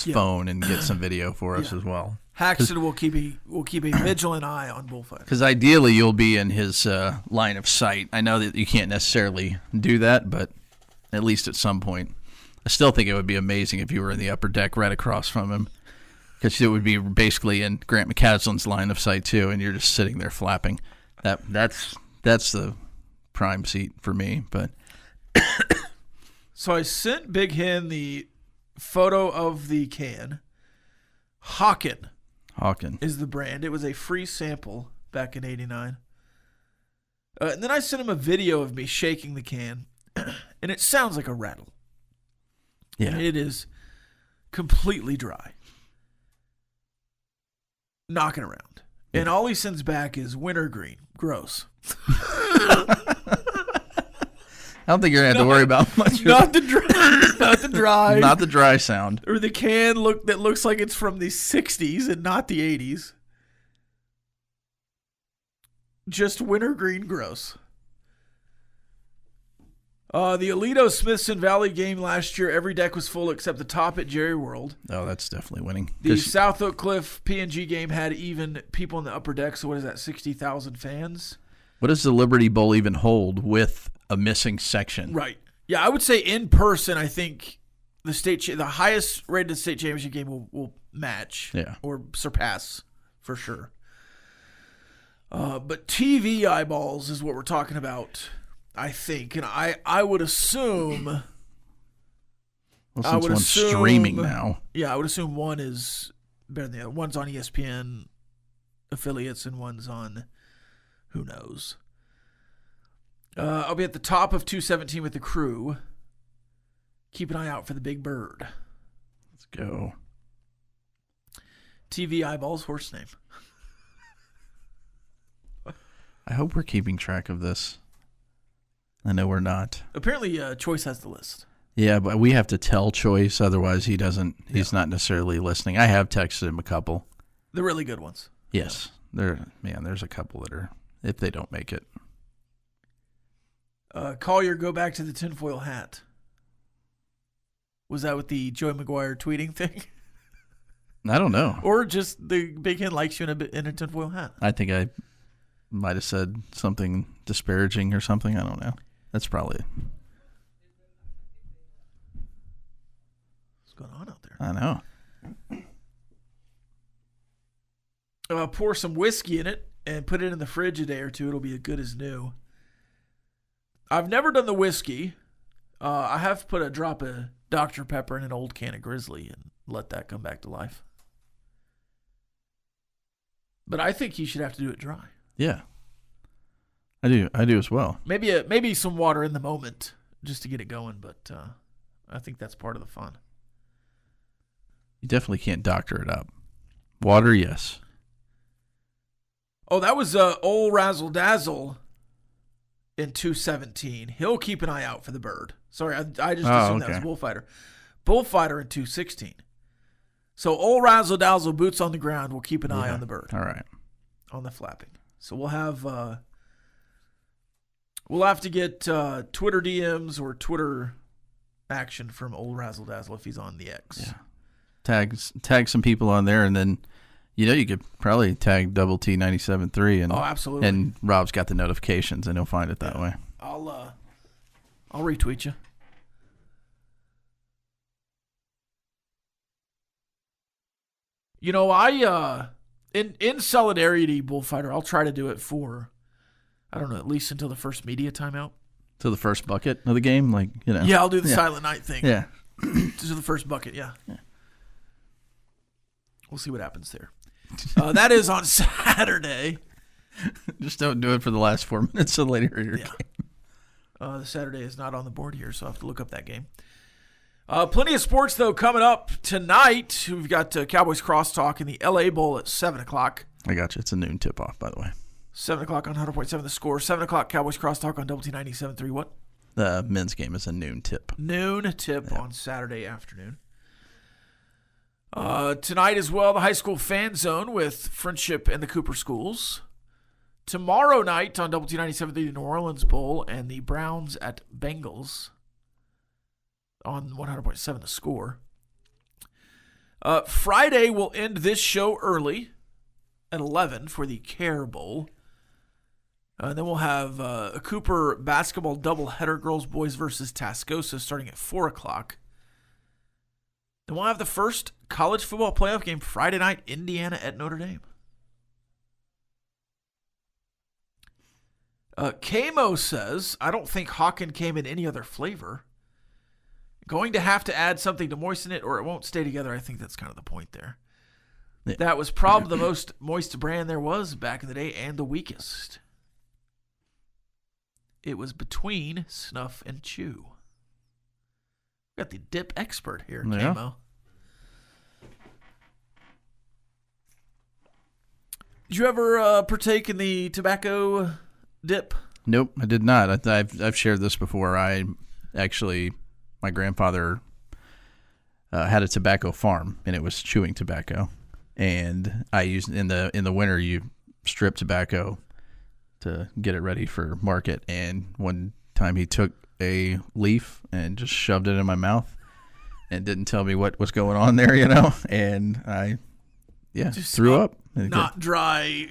phone and get some video for us as well. Haxton will keep a vigilant eye on Bullfighter. Because ideally, you'll be in his line of sight. I know that you can't necessarily do that, but at least at some point. I still think it would be amazing if you were in the upper deck right across from him, because it would be basically in Grant McCaslin's line of sight too, and you're just sitting there flapping. That's the prime seat for me. But so I sent Big Hen the photo of the can. Hawken is the brand. It was a free sample back in '89. And then I sent him a video of me shaking the can, and it sounds like a rattle. yeah, It is completely dry. Knocking around. And all he sends back is wintergreen. Gross. I don't think you're gonna have to worry about much. Not the dry. Not the dry. Not the dry sound. Or the can that looks like it's from the 60s and not the 80s. Just wintergreen gross. The Alito Smithson Valley game last year, every deck was full except the top at Jerry World. Oh, that's definitely winning. The South Oak Cliff PNG game had even people in the upper deck, so what is that, 60,000 fans? What does the Liberty Bowl even hold with a missing section? Right. Yeah, I would say in person, I think the highest rated state championship game will match or surpass for sure. But TV eyeballs is what we're talking about, I think. And I would assume... Well, since one's streaming now. Yeah, I would assume one is better than the other. One's on ESPN affiliates and one's on who knows. I'll be at the top of 217 with the crew. Keep an eye out for the big bird. Let's go. TV eyeballs, horse name. I hope we're keeping track of this. I know we're not. Apparently, Choice has the list. Yeah, but we have to tell Choice, otherwise he's not necessarily listening. I have texted him a couple. The really good ones. Yes. There's a couple that are, if they don't make it. Collier, go back to the tinfoil hat. Was that with the Joey McGuire tweeting thing? I don't know. Or just the Big Hen likes you in a tinfoil hat? I think I might have said something disparaging or something. I don't know. That's probably it. What's going on out there? I know. Pour some whiskey in it and put it in the fridge a day or two. It'll be as good as new. I've never done the whiskey. I have put a drop of Dr. Pepper in an old can of Grizzly and let that come back to life. But I think you should have to do it dry. Yeah. I do as well. Maybe some water in the moment just to get it going, but I think that's part of the fun. You definitely can't doctor it up. Water, yes. Oh, that was old Razzle Dazzle in 217. He'll keep an eye out for the bird. Sorry, I just assumed that was Bullfighter. Bullfighter in 216. So old Razzle Dazzle, boots on the ground, will keep an eye on the bird. All right. On the flapping. So we'll have to get Twitter DMs or Twitter action from old Razzle Dazzle if he's on the X. Yeah. Tag some people on there, and then you could probably tag Double T 97.3 and absolutely. And Rob's got the notifications and he'll find it that way. I'll retweet you. You know, I in solidarity, Bullfighter, I'll try to do it for, I don't know, at least until the first media timeout. To the first bucket of the game, Yeah, I'll do the Silent Night thing. Yeah. To the first bucket, yeah. We'll see what happens there. That is on Saturday. Just don't do it for the last 4 minutes of later in your game. The Saturday is not on the board here, so I'll have to look up that game. Plenty of sports, though, coming up tonight. We've got Cowboys Crosstalk in the LA Bowl at 7 o'clock. I got you. It's a noon tip-off, by the way. 7 o'clock on 100.7 The Score. 7 o'clock Cowboys Crosstalk on Double T 97.3. What? The men's game is a noon tip. Noon tip on Saturday afternoon. Tonight as well, the high school fan zone with Friendship and the Cooper Schools. Tomorrow night on Double T 97.3 the New Orleans Bowl and the Browns at Bengals on 100.7 The Score. Friday we'll end this show early at 11 for the Care Bowl. And then we'll have a Cooper basketball doubleheader, girls, boys versus Tascosa, starting at 4 o'clock. Then we'll have the first college football playoff game Friday night, Indiana at Notre Dame. Kamo says, I don't think Hawken came in any other flavor. Going to have to add something to moisten it or it won't stay together. I think that's kind of the point there. Yeah. That was probably the most moist brand there was back in the day and the weakest. It was between Snuff and Chew. Got the dip expert here, Kamo. Did you ever partake in the tobacco dip? Nope, I did not. I've shared this before. My grandfather had a tobacco farm, and it was chewing tobacco. And I used in the winter, you strip tobacco to get it ready for market. And one time he took a leaf and just shoved it in my mouth and didn't tell me what was going on there, and I just threw up. Not dry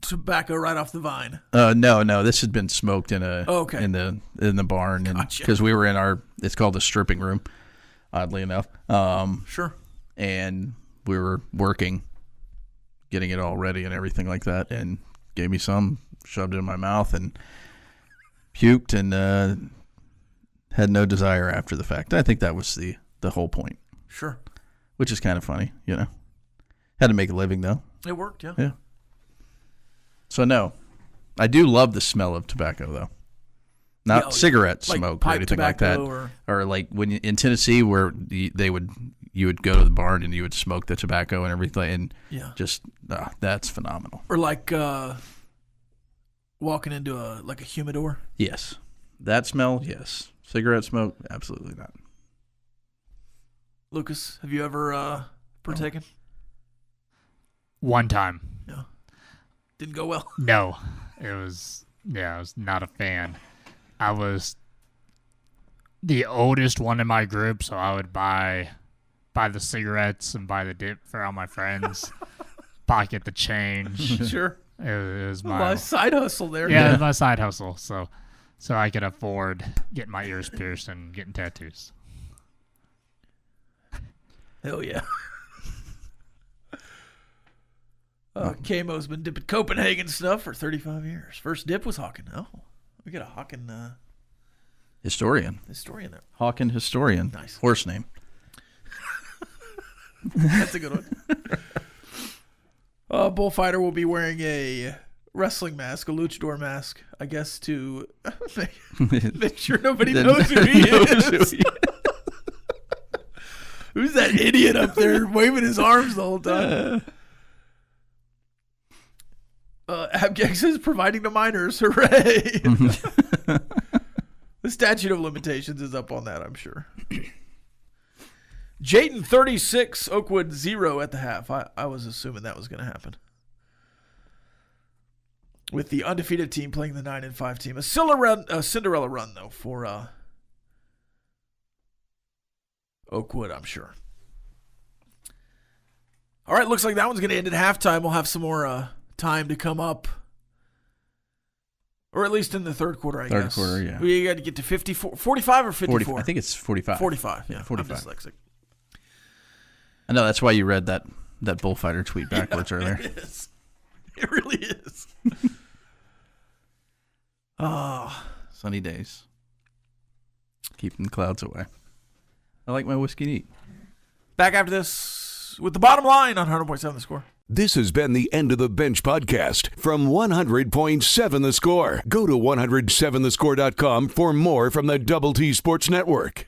tobacco right off the vine. No, this had been smoked in in the barn, and Gotcha. because we were it's called the stripping room, oddly enough. Sure. And we were working, getting it all ready and everything like that, and gave me some, shoved it in my mouth, and puked, and had no desire after the fact. I think that was the whole point. Sure. Which is kind of funny, Had to make a living though. It worked, yeah. Yeah. So no, I do love the smell of tobacco though. not Yeah, cigarette like smoke or pipe anything like that, tobacco or like when in Tennessee where you would go to the barn and you would smoke the tobacco and everything, and just that's phenomenal. Or like walking into a humidor. Yes, that smell. Yes, cigarette smoke. Absolutely not. Lucas, have you ever partaken? One time. Yeah. Didn't go well. No, I was not a fan. I was the oldest one in my group, so I would buy the cigarettes and buy the dip for all my friends, pocket the change. Sure. It was My side hustle there. it was my side hustle, so I could afford getting my ears pierced and getting tattoos. Hell yeah. Kamo's been dipping Copenhagen stuff for 35 years. First dip was Hawken. Oh, we got a Hawken Historian. there. Hawken historian. Nice. Horse name. That's a good one. Bullfighter will be wearing a wrestling mask, a luchador mask, I guess, to make sure nobody knows who he is. Who's that idiot up there waving his arms the whole time? Abgex is providing the miners. Hooray! The statute of limitations is up on that, I'm sure. Jayden 36, Oakwood 0 at the half. I was assuming that was going to happen. With the undefeated team playing the 9-5 team. A Cinderella run, though, for Oakwood, I'm sure. All right, looks like that one's going to end at halftime. We'll have some more time to come up. Or at least in the third quarter, I guess. Third quarter, yeah. We got to get to 54, 45 or 54? I think it's 45. 45, yeah. 45. I'm dyslexic. I know, that's why you read that Bullfighter tweet backwards earlier. It is. It really is. Sunny days. Keeping the clouds away. I like my whiskey neat. Back after this with the bottom line on 100.7 The Score. This has been the End of the Bench podcast from 100.7 The Score. Go to 107thescore.com for more from the Double T Sports Network.